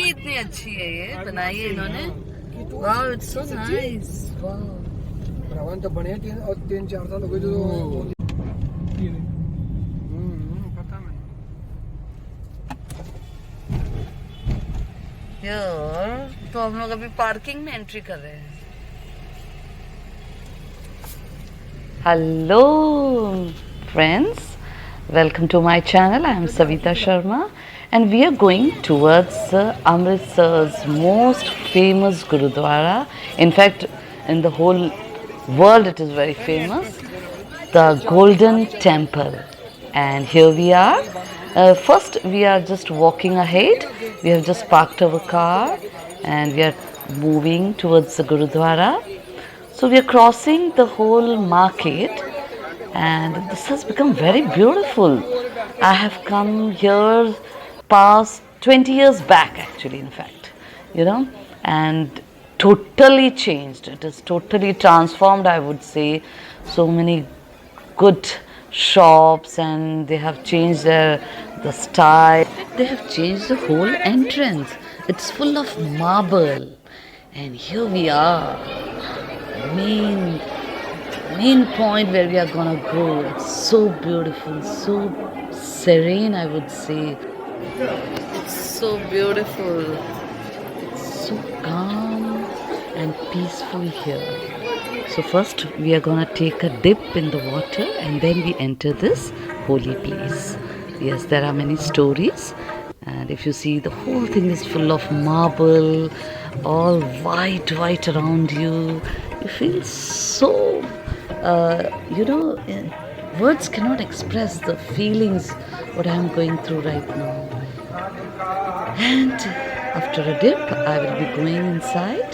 इतनी अच्छी है ये, बनाई है इन्होंने। वाह, इट्स सो नाइस। वाह, भवन तो बने 3-4 साल हो गए जो पता नहीं यार। तो हम लोग अभी पार्किंग में एंट्री कर रहे हैं। Hello friends, welcome to my channel. I am Savita Sharma and we are going towards Amritsar's most famous Gurudwara. In fact, in the whole world it is very famous, the Golden Temple. And here we are. First we are just walking ahead. We have just parked our car and we are moving towards the Gurudwara. So we are crossing the whole market and this has become very beautiful. I have come here past 20 years back actually, in fact, and totally changed. It is totally transformed, I would say. So many good shops and they have changed the style. They have changed the whole entrance. It's full of marble and here we are. Main point where we are gonna go. It's so beautiful, so serene, I would say. It's so beautiful. It's so calm and peaceful here. So first we are gonna take a dip in the water and then we enter this holy place. Yes, there are many stories and if you see, the whole thing is full of marble, all white around you. You feel so words cannot express the feelings what I am going through right now. And after a dip I will be going inside.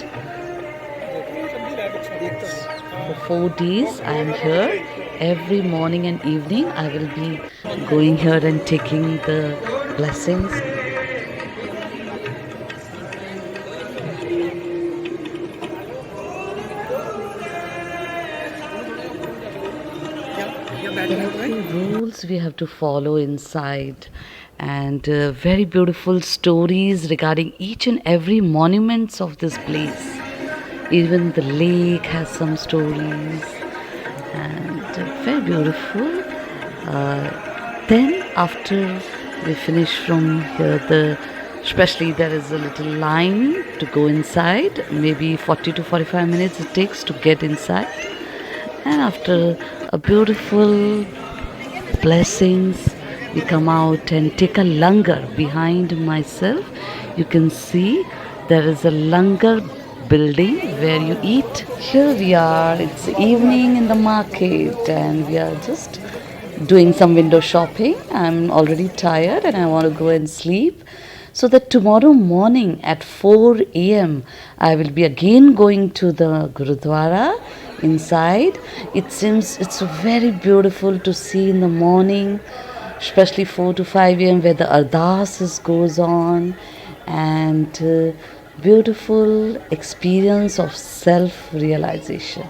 For 4 days I am here. Every morning and evening I will be going here and taking the blessings. There are few rules we have to follow inside and very beautiful stories regarding each and every monuments of this place. Even the lake has some stories and very beautiful. Then after we finish from here, especially there is a little line to go inside. Maybe 40 to 45 minutes it takes to get inside. And after a beautiful blessings, we come out and take a langar. Behind myself you can see there is a langar building where you eat. Here we are, it's evening in the market and we are just doing some window shopping. I'm already tired and I want to go and sleep, so that tomorrow morning at 4 a.m. I will be again going to the Gurudwara inside. It seems it's very beautiful to see in the morning, especially 4 to 5 a.m. where the ardas goes on and beautiful experience of self-realization.